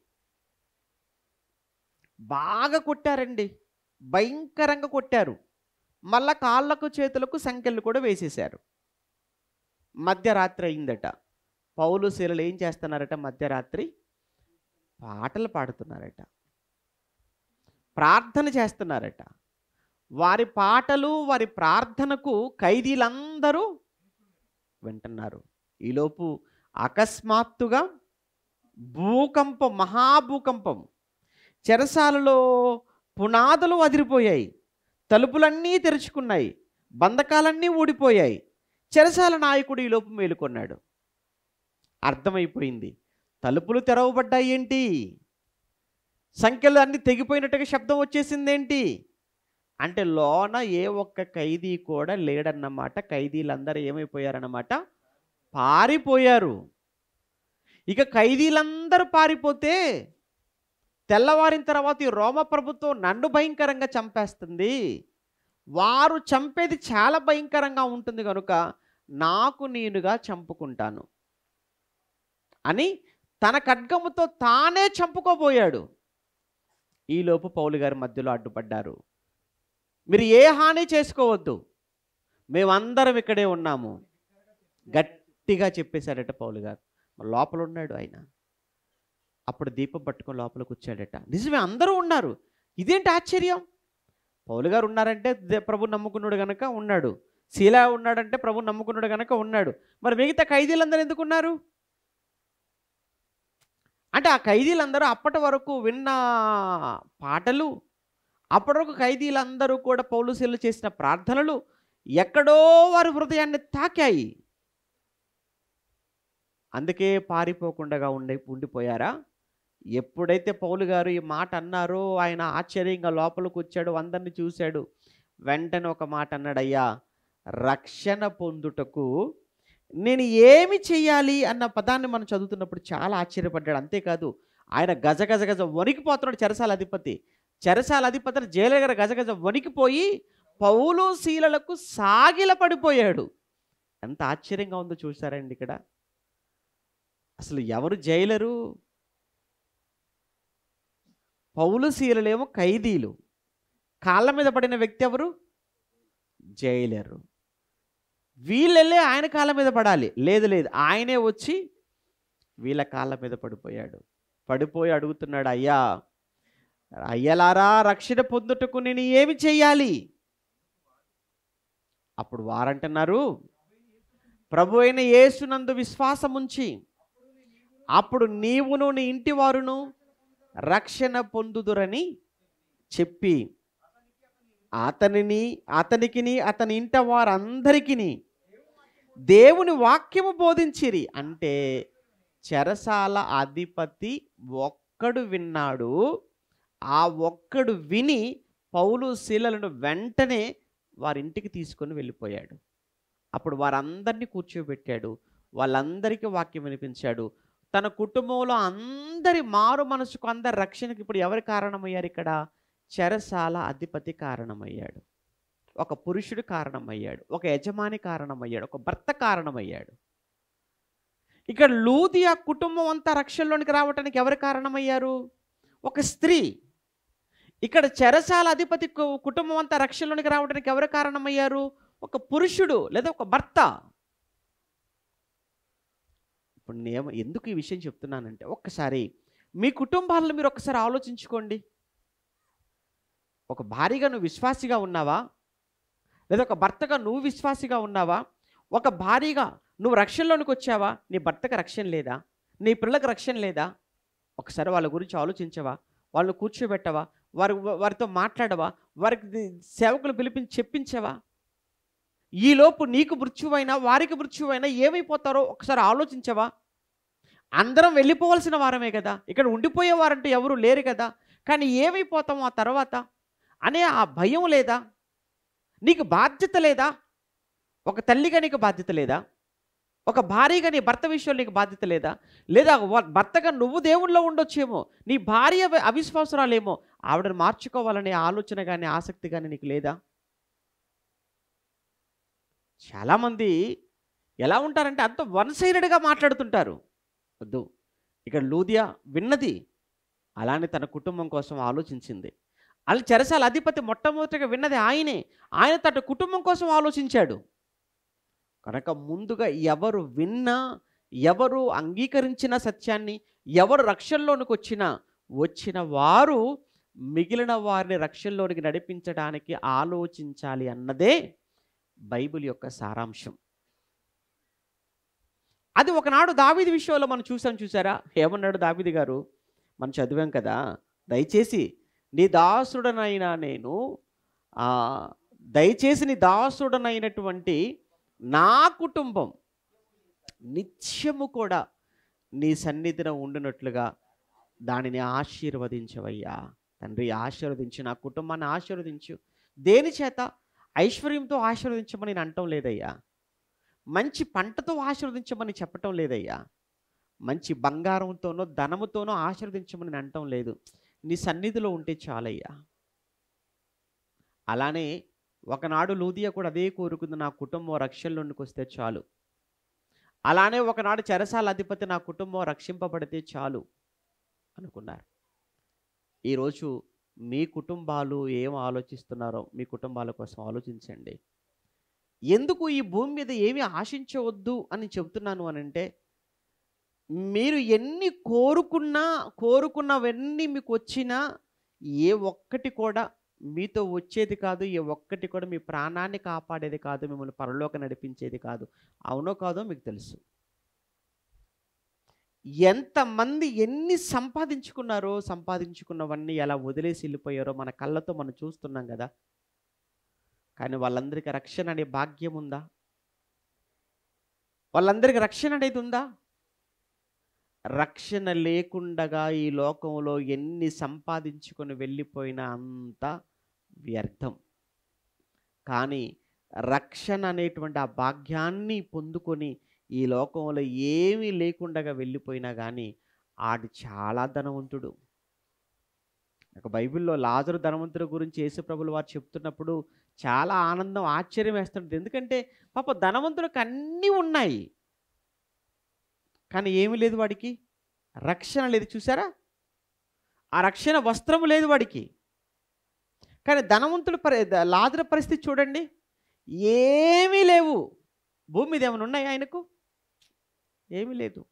బాగా కొట్టారండి, భయంకరంగా కొట్టారు. మళ్ళా కాళ్ళకు చేతులకు సంకెళ్ళు కూడా వేసేశారు. మధ్యరాత్రి అయిందట. పౌలు శీలలు ఏం చేస్తున్నారట? మధ్యరాత్రి పాటలు పాడుతున్నారట, ప్రార్థన చేస్తున్నారట. వారి పాటలు, వారి ప్రార్థనకు ఖైదీలందరూ వింటున్నారు. ఈలోపు అకస్మాత్తుగా మహాభూకంపం, చెరసాలలో పునాదులు అదిరిపోయాయి, తలుపులన్నీ తెరుచుకున్నాయి, బంధకాలన్నీ ఊడిపోయాయి. చెరసాల నాయకుడు ఈలోపు మేలుకొన్నాడు. అర్థమైపోయింది, తలుపులు తెరవబడ్డాయి ఏంటి, సంఖ్యలు అన్నీ తెగిపోయినట్టుగా శబ్దం వచ్చేసిందేంటి అంటే లోన ఏ ఒక్క ఖైదీ కూడా లేడన్నమాట. ఖైదీలందరూ ఏమైపోయారన్నమాట? పారిపోయారు. ఇక ఖైదీలందరూ పారిపోతే తెల్లవారిన తర్వాత ఈ రోమ ప్రభుత్వం నన్ను భయంకరంగా చంపేస్తుంది, వారు చంపేది చాలా భయంకరంగా ఉంటుంది కనుక నాకు నేనుగా చంపుకుంటాను అని తన ఖడ్గముతో తానే చంపుకోబోయాడు. ఈలోపు పౌలు గారి మధ్యలో అడ్డుపడ్డారు. మీరు ఏ హాని చేసుకోవద్దు, మేమందరం ఇక్కడే ఉన్నాము గట్టిగా చెప్పేశాడట పౌలు గారు. లోపల ఉన్నాడు ఆయన. అప్పుడు దీపం పట్టుకొని లోపలికి వచ్చాడట. నిజమే, అందరూ ఉన్నారు. ఇదేంటి ఆశ్చర్యం? పౌలు గారు ఉన్నారంటే ప్రభు నమ్ముకున్నాడు కనుక ఉన్నాడు, శీల ఉన్నాడంటే ప్రభు నమ్ముకున్నాడు కనుక ఉన్నాడు. మరి మిగతా ఖైదీలందరూ ఎందుకు ఉన్నారు? అంటే ఆ ఖైదీలందరూ అప్పటి వరకు విన్న పాటలు, అప్పటి వరకు ఖైదీలందరూ కూడా పౌలు శీలలు చేసిన ప్రార్థనలు ఎక్కడో వారి హృదయాన్ని తాకాయి. అందుకే పారిపోకుండా ఉండిపోయారా? ఎప్పుడైతే పౌలు గారు ఈ మాట అన్నారో ఆయన ఆశ్చర్యంగా లోపలికి వచ్చాడు, అందరిని చూశాడు. వెంటనే ఒక మాట అన్నాడు, అయ్యా రక్షణ పొందుటకు నేను ఏమి చెయ్యాలి అన్న పదాన్ని మనం చదువుతున్నప్పుడు చాలా ఆశ్చర్యపడ్డాడు. అంతేకాదు ఆయన గజ వణికిపోతున్నాడు. చెరసాల అధిపతి జైలర్ గారు గజగజ వణికిపోయి పౌలు శీలలకు సాగిల పడిపోయాడు. ఎంత ఆశ్చర్యంగా ఉందో చూసారండి. ఇక్కడ అసలు ఎవరు జైలరు? పౌలు శీలలేమో ఖైదీలు. కాళ్ళ మీద పడిన వ్యక్తి ఎవరు? జైలరు. వీళ్ళెళ్ళి ఆయన కాళ్ళ మీద పడాలి. లేదు లేదు, ఆయనే వచ్చి వీళ్ళ కాళ్ళ మీద పడిపోయాడు. పడిపోయి అడుగుతున్నాడు, అయ్యా అయ్యలారా, రక్షణ పొందుటకు నేను ఏమి చెయ్యాలి? అప్పుడు వారంటున్నారు, ప్రభు అయిన యేసునందు విశ్వాసముంచి అప్పుడు నీవును నీ ఇంటి వారును రక్షణ పొందుదురని చెప్పి అతనికిని అతని ఇంట వారందరికిని దేవుని వాక్యము బోధించిరి. అంటే చెరసాల అధిపతి ఒక్కడు విన్నాడు. ఆ ఒక్కడు విని పౌలు శీలలను వెంటనే వారింటికి తీసుకొని వెళ్ళిపోయాడు. అప్పుడు వారందరినీ కూర్చోబెట్టాడు. వాళ్ళందరికీ వాక్యం వినిపించాడు. తన కుటుంబంలో అందరి మారు మనసుకు, అందరి రక్షణకు ఇప్పుడు ఎవరు కారణమయ్యారు? ఇక్కడ చెరసాల అధిపతి కారణమయ్యాడు. ఒక పురుషుడు కారణమయ్యాడు. ఒక యజమాని కారణమయ్యాడు. ఒక భర్త కారణమయ్యాడు. ఇక్కడ లూదియా కుటుంబం అంతా రక్షణలోనికి రావటానికి ఎవరు కారణమయ్యారు? ఒక స్త్రీ. ఇక్కడ చెరసాల అధిపతి కుటుంబం అంతా రక్షణలోనికి రావడానికి ఎవరు కారణమయ్యారు? ఒక పురుషుడు లేదా ఒక భర్త. ఇప్పుడు నేను ఎందుకు ఈ విషయం చెప్తున్నానంటే, ఒక్కసారి మీ కుటుంబాలను మీరు ఒక్కసారి ఆలోచించుకోండి. ఒక భార్యగా నువ్వు విశ్వాసిగా ఉన్నావా? లేదా ఒక భర్తగా నువ్వు విశ్వాసిగా ఉన్నావా? ఒక భార్యగా నువ్వు రక్షణలోనికి వచ్చావా? నీ భర్తకు రక్షణ లేదా? నీ పిల్లలకు రక్షణ లేదా? ఒకసారి వాళ్ళ గురించి ఆలోచించవా? వాళ్ళని కూర్చోబెట్టవా? వారితో మాట్లాడవా? వారికి సేవకులు పిలిపించి చెప్పించవా? ఈలోపు నీకు మృత్యువైనా వారికి మృత్యువైనా ఏమైపోతారో ఒకసారి ఆలోచించవా? అందరం వెళ్ళిపోవాల్సిన వారమే కదా, ఇక్కడ ఉండిపోయేవారంటూ ఎవరు లేరు కదా. కానీ ఏమైపోతాం ఆ తర్వాత అనే ఆ భయం లేదా? నీకు బాధ్యత లేదా? ఒక తల్లిగా నీకు బాధ్యత లేదా? ఒక భార్యగా నీ భర్త విషయంలో నీకు బాధ్యత లేదా? లేదా భర్తగా నువ్వు దేవుళ్ళో ఉండొచ్చేమో, నీ భార్య అవిశ్వాసురాలేమో, ఆవిడని మార్చుకోవాలనే ఆలోచన కానీ ఆసక్తి కానీ నీకు లేదా? చాలామంది ఎలా ఉంటారంటే అంత వన్ సైడెడ్గా మాట్లాడుతుంటారు. వద్దు, ఇక్కడ లూదియా విన్నది అలానే తన కుటుంబం కోసం ఆలోచించింది. అలా చెరసాల అధిపతి మొట్టమొదటిగా విన్నది ఆయనే. ఆయన తన కుటుంబం కోసం ఆలోచించాడు. కనుక ముందుగా ఎవరు విన్నా, ఎవరు అంగీకరించిన సత్యాన్ని, ఎవరు రక్షణలోనికి వచ్చిన వారు మిగిలిన వారిని రక్షణలోనికి నడిపించడానికి ఆలోచించాలి అన్నదే బైబిల్ యొక్క సారాంశం. అది ఒకనాడు దావీదు విషయంలో మనం చూసారా? ఏమన్నాడు దావీదు గారు? మనం చదివాం కదా, దయచేసి నీ దాసుడనైనటువంటి నా కుటుంబం నిత్యము కూడా నీ సన్నిధిన ఉండినట్లుగా దానిని ఆశీర్వదించవయ్యా. తండ్రి, ఆశీర్వదించు, నా కుటుంబాన్ని ఆశీర్వదించు. దేని చేత? ఐశ్వర్యంతో ఆశీర్వదించమని నేను అనటం లేదయ్యా. మంచి పంటతో ఆశీర్వదించమని చెప్పటం లేదయ్యా. మంచి బంగారంతోనో ధనముతోనో ఆశీర్వదించమని నేను అనటం లేదు. నీ సన్నిధిలో ఉంటే చాలయ్యా. అలానే ఒకనాడు లూదియా కూడా అదే కోరుకుంది, నా కుటుంబం రక్షణలోనికి వస్తే చాలు. అలానే ఒకనాడు చెరసాల అధిపతి నా కుటుంబం రక్షింపబడితే చాలు అనుకున్నారు. ఈరోజు మీ కుటుంబాలు ఏం ఆలోచిస్తున్నారో మీ కుటుంబాల కోసం ఆలోచించండి. ఎందుకు ఈ భూమి మీద ఏమి ఆశించవద్దు అని చెబుతున్నాను అనంటే, మీరు ఎన్ని కోరుకున్నవన్నీ మీకు వచ్చినా ఏ ఒక్కటి కూడా మీతో వచ్చేది కాదు. ఏ ఒక్కటి కూడా మీ ప్రాణాన్ని కాపాడేది కాదు, మిమ్మల్ని పరలోకి నడిపించేది కాదు. అవునో కాదో మీకు తెలుసు. ఎంతమంది ఎన్ని సంపాదించుకున్నవన్నీ ఎలా వదిలేసి వెళ్ళిపోయారో మన కళ్ళతో మనం చూస్తున్నాం కదా. కానీ వాళ్ళందరికీ రక్షణ అనే భాగ్యం ఉందా? వాళ్ళందరికీ రక్షణ అనేది ఉందా? రక్షణ లేకుండగా ఈ లోకంలో ఎన్ని సంపాదించుకొని వెళ్ళిపోయినా అంతా వ్యర్థం. కానీ రక్షణ అనేటువంటి ఆ భాగ్యాన్ని పొందుకొని ఈ లోకంలో ఏమీ లేకుండగా వెళ్ళిపోయినా కానీ ఆడు చాలా ధనవంతుడు. ఒక బైబిల్లో లాజరు ధనవంతుడి గురించి యేసుప్రభులు వారు చెప్తున్నప్పుడు చాలా ఆనందం, ఆశ్చర్యం వేస్తుంటుంది. ఎందుకంటే పాప ధనవంతుడికి అన్నీ ఉన్నాయి, కానీ ఏమీ లేదు వాడికి, రక్షణ లేదు. చూసారా? ఆ రక్షణ వస్త్రము లేదు వాడికి. కానీ ధనవంతుడు లాజరు పరిస్థితి చూడండి, ఏమీ లేవు. భూమి మీద ఏమైనా ఉన్నాయా ఆయనకు? ఏమీ లేదు.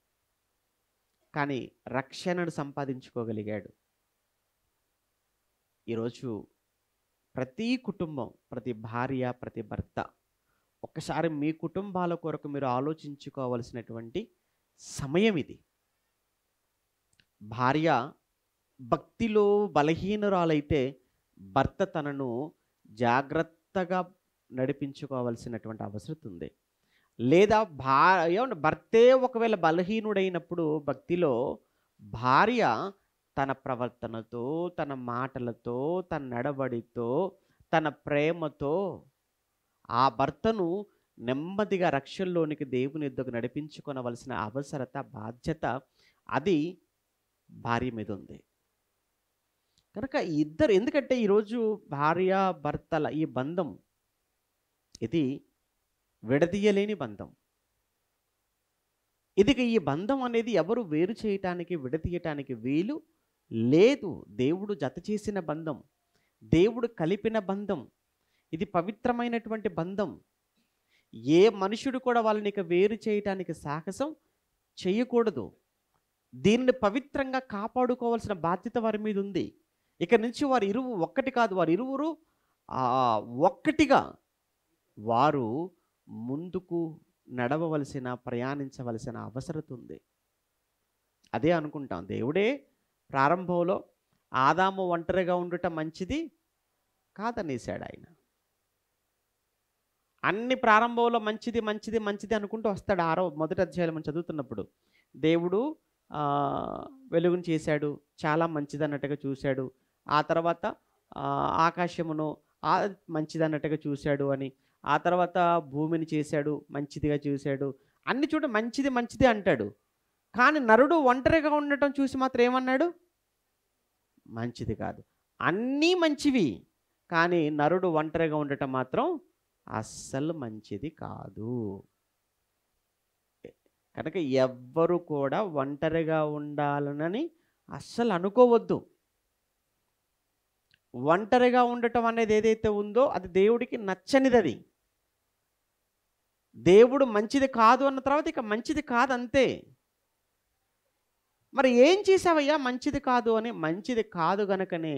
కానీ రక్షణను సంపాదించుకోగలిగాడు. ఈరోజు ప్రతి కుటుంబం, ప్రతి భార్య, ప్రతి భర్త ఒక్కసారి మీ కుటుంబాల కొరకు మీరు ఆలోచించుకోవలసినటువంటి సమయం ఇది. భార్య భక్తిలో బలహీనురాలైతే భర్త తనను జాగ్రత్తగా నడిపించుకోవాల్సినటువంటి అవసరం ఉంది. లేదా ఏమంటే భర్తే ఒకవేళ బలహీనుడైనప్పుడు భక్తిలో భార్య తన ప్రవర్తనతో, తన మాటలతో, తన నడవడితో, తన ప్రేమతో ఆ భర్తను నెమ్మదిగా రక్షణలోనికి దేవుని యొద్దకు నడిపించుకొనవలసిన అవసరత, బాధ్యత అది భార్య మీద ఉంది. కనుక ఇద్దరు, ఎందుకంటే ఈరోజు భార్య భర్తల ఈ బంధం ఇది విడదీయలేని బంధం. ఇది ఈ బంధం అనేది ఎవరు వేరు చేయటానికి, విడదీయటానికి వీలు లేదు. దేవుడు జత చేసిన బంధం, దేవుడు కలిపిన బంధం, ఇది పవిత్రమైనటువంటి బంధం. ఏ మనుషుడు కూడా వాళ్ళని ఇక వేరు చేయటానికి సాహసం చేయకూడదు. దీన్ని పవిత్రంగా కాపాడుకోవాల్సిన బాధ్యత వారి మీద ఉంది. ఇక నుంచి వారు ఒక్కటి కాదు, వారు ఇరువురు ఒక్కటిగా వారు ముందుకు నడవవలసిన, ప్రయాణించవలసిన అవసరం ఉంది. అదే అనుకుంటాం. దేవుడే ప్రారంభంలో ఆదాము ఒంటరిగా ఉండటం మంచిది కాదనేసాడు ఆయన. అన్ని ప్రారంభంలో మంచిది మంచిది మంచిది అనుకుంటూ వస్తాడు. మొదటి అధ్యాయం మనం చదువుతున్నప్పుడు దేవుడు వెలుగును చేశాడు, చాలా మంచిది అన్నట్టుగా చూశాడు. ఆ తర్వాత ఆకాశమును మంచిది అన్నట్టుగా చూశాడు అని, ఆ తర్వాత భూమిని చేశాడు, మంచిదిగా చూశాడు. అన్ని చోట మంచిది మంచిది అంటాడు. కానీ నరుడు ఒంటరిగా ఉండటం చూసి మాత్రం ఏమన్నాడు? మంచిది కాదు. అన్నీ మంచివి, కానీ నరుడు ఒంటరిగా ఉండటం మాత్రం అస్సలు మంచిది కాదు. కనుక ఎవ్వరు కూడా ఒంటరిగా ఉండాలని అస్సలు అనుకోవద్దు. ఒంటరిగా ఉండటం అనేది ఏదైతే ఉందో అది దేవుడికి నచ్చనిది. అది దేవుడు మంచిది కాదు అన్న తర్వాత ఇక మంచిది కాదు అంతే. మరి ఏం చేసావయ్యా మంచిది కాదు అని? మంచిది కాదు గనుకనే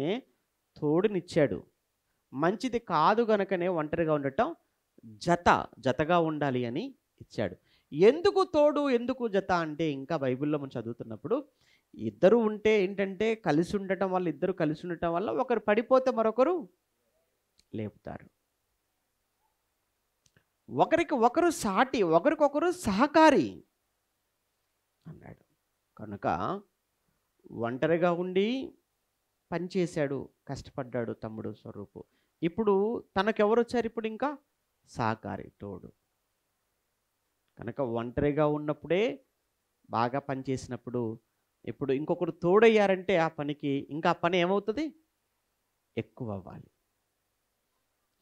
తోడునిచ్చాడు. మంచిది కాదు గనుకనే ఒంటరిగా ఉండటం జతగా ఉండాలి అని ఇచ్చాడు. ఎందుకు తోడు, ఎందుకు జత అంటే, ఇంకా బైబిల్లో మనం చదువుతున్నప్పుడు ఇద్దరు ఉంటే ఏంటంటే కలిసి ఉండటం వల్ల, ఇద్దరు కలిసి ఉండటం వల్ల ఒకరు పడిపోతే మరొకరు లేపుతారు. ఒకరికి ఒకరు సాటి, ఒకరికొకరు సహకారి అన్నాడు. కనుక ఒంటరిగా ఉండి పనిచేశాడు, కష్టపడ్డాడు తమ్ముడు స్వరూపు. ఇప్పుడు తనకెవరు వచ్చారు? ఇప్పుడు ఇంకా సహకారి, తోడు. కనుక ఒంటరిగా ఉన్నప్పుడే బాగా పనిచేసినప్పుడు ఇప్పుడు ఇంకొకరు తోడయ్యారంటే ఆ పనికి ఇంకా ఆ పని ఏమవుతుంది? ఎక్కువ అవ్వాలి.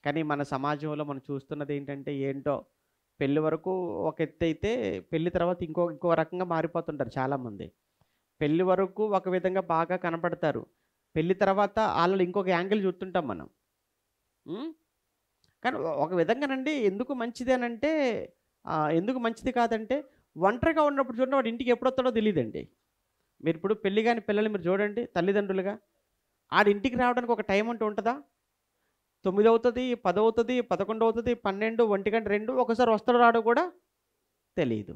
కానీ మన సమాజంలో మనం చూస్తున్నది ఏంటో పెళ్లి వరకు ఒక ఎత్తు అయితే పెళ్లి తర్వాత ఇంకో రకంగా మారిపోతుంటారు చాలామంది. పెళ్లి వరకు ఒక విధంగా బాగా కనపడతారు, పెళ్లి తర్వాత వాళ్ళు ఇంకొక యాంగిల్ చూస్తుంటాం మనం. కానీ ఒక విధంగానండి ఎందుకు మంచిది అని అంటే, ఎందుకు మంచిది కాదంటే, ఒంటరిగా ఉన్నప్పుడు చూడండి వాడు ఇంటికి ఎప్పుడు వస్తాడో తెలియదండి. మీరు ఇప్పుడు పెళ్లి కాని పిల్లలు మీరు చూడండి, తల్లిదండ్రులుగా ఇంటికి రావడానికి ఒక టైం అంటూ ఉంటుందా? 9 అవుతుంది, 10 అవుతుంది, 11 అవుతుంది, 12, 1 గంట 2, ఒకసారి వస్తాడో రాడో కూడా తెలియదు.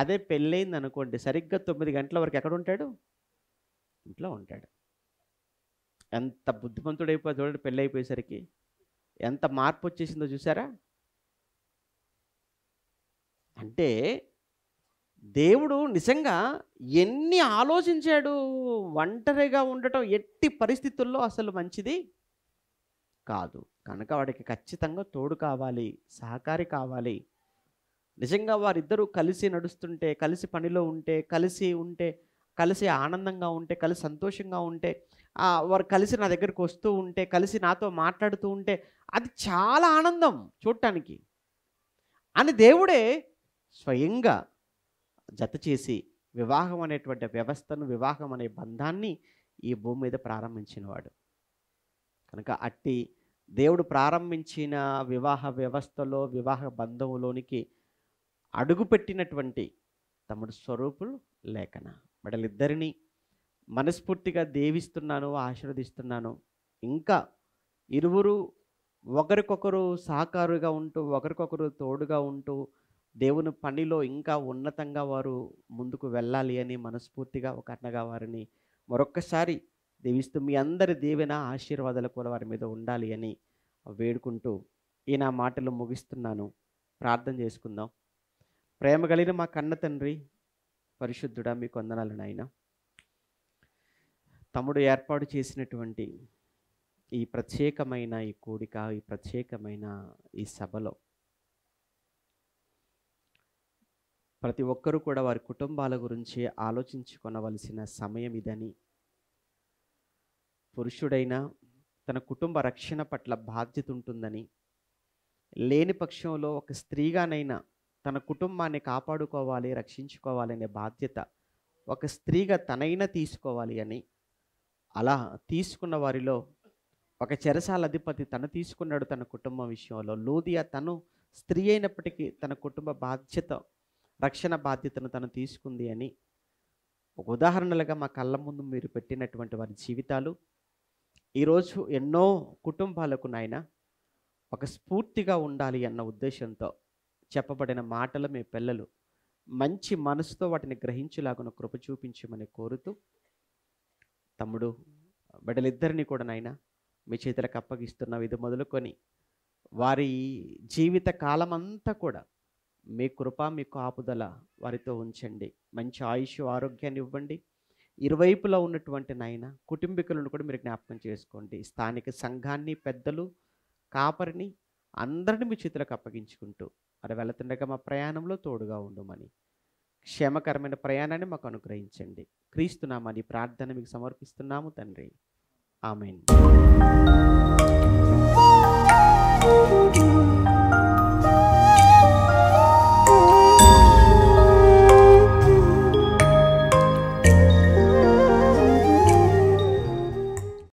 అదే పెళ్ళయింది అనుకోండి, సరిగ్గా 9 గంటల వరకు ఎక్కడ ఉంటాడు? ఇంట్లో ఉంటాడు. ఎంత బుద్ధిమంతుడైపోయి చూడండి, పెళ్ళి అయిపోయేసరికి ఎంత మార్పు వచ్చేసిందో చూసారా? అంటే దేవుడు నిజంగా ఎన్ని ఆలోచించాడు. ఒంటరిగా ఉండటం ఎట్టి పరిస్థితుల్లో అసలు మంచిది కాదు. కనుక వాడికి ఖచ్చితంగా తోడు కావాలి, సహకారి కావాలి. నిజంగా వారిద్దరూ కలిసి నడుస్తుంటే, కలిసి పనిలో ఉంటే, కలిసి ఆనందంగా ఉంటే, కలిసి సంతోషంగా ఉంటే, వారు కలిసి నా దగ్గరికి వస్తూ ఉంటే, కలిసి నాతో మాట్లాడుతూ ఉంటే అది చాలా ఆనందం చూడటానికి అని దేవుడే స్వయంగా జత చేసి వివాహం అనేటువంటి వ్యవస్థను, వివాహం అనే బంధాన్ని ఈ భూమి మీద ప్రారంభించినవాడు. కనుక అట్టి దేవుడు ప్రారంభించిన వివాహ వ్యవస్థలో, వివాహ బంధంలోనికి అడుగుపెట్టినటువంటి తమ్ముడు స్వరూపులు లేఖన బిడ్డలిద్దరినీ మనస్ఫూర్తిగా దీవిస్తున్నాను, ఆశీర్వదిస్తున్నాను. ఇంకా ఇరువురు ఒకరికొకరు సహకారుగా ఉంటూ, ఒకరికొకరు తోడుగా ఉంటూ, దేవుని పనిలో ఇంకా ఉన్నతంగా వారు ముందుకు వెళ్ళాలి అని మనస్ఫూర్తిగా ఒక అన్నగా వారిని మరొక్కసారి దీవిస్తూ, మీ అందరి దీవెన ఆశీర్వాదాలు కూడా వారి మీద ఉండాలి అని వేడుకుంటూ ఈ నా మాటలు ముగిస్తున్నాను. ప్రార్థన చేసుకుందాం. ప్రేమ కలిగిన మా కన్న తండ్రి, పరిశుద్ధుడా, మీకు వందనాలు నాయన. తమ్ముడు ఏర్పాటు చేసినటువంటి ఈ ప్రత్యేకమైన ఈ కూడిక, ఈ ప్రత్యేకమైన ఈ సభలో ప్రతి ఒక్కరూ కూడా వారి కుటుంబాల గురించి ఆలోచించుకొనవలసిన సమయం ఇదని, పురుషుడైనా తన కుటుంబ రక్షణ పట్ల బాధ్యత ఉంటుందని, లేని పక్షంలో ఒక స్త్రీగానైనా తన కుటుంబాన్ని కాపాడుకోవాలి, రక్షించుకోవాలనే బాధ్యత ఒక స్త్రీగా తనైనా తీసుకోవాలి అని, అలా తీసుకున్న వారిలో ఒక చెరసాల అధిపతి తను తీసుకున్నాడు తన కుటుంబం విషయంలో. లూదియా తను స్త్రీ అయినప్పటికీ తన కుటుంబ బాధ్యత, రక్షణ బాధ్యతను తను తీసుకుంది అని ఒక ఉదాహరణలుగా మా కళ్ళ ముందు మీరు పెట్టినటువంటి వారి జీవితాలు ఈరోజు ఎన్నో కుటుంబాలకు నాయన ఒక స్ఫూర్తిగా ఉండాలి అన్న ఉద్దేశంతో చెప్పబడిన మాటలు మీ పిల్లలు మంచి మనసుతో వాటిని గ్రహించులాగున కృప చూపించమని కోరుతూ, తమ్ముడు బిడ్డలిద్దరినీ కూడా నాయన మీ చేతులకు అప్పగిస్తున్నాం. ఇది మొదలుకొని వారి జీవిత కాలమంతా కూడా మీ కృప, మీ కాపుదల వారితో ఉంచండి. మంచి ఆయుష్, ఆరోగ్యాన్ని ఇవ్వండి. ఇరువైపులా ఉన్నటువంటి నాయన కుటుంబీకులను కూడా మీరు జ్ఞాపకం చేసుకోండి. స్థానిక సంఘాన్ని, పెద్దలు, కాపరిని అందరినీ మీ చేతులకు అప్పగించుకుంటూ మరి వెళుతుండగా మా ప్రయాణంలో తోడుగా ఉండమని, క్షేమకరమైన ప్రయాణాన్ని మాకు అనుగ్రహించండి. క్రీస్తునామని ప్రార్థన మీకు సమర్పిస్తున్నాము తండ్రి. ఆమేన్.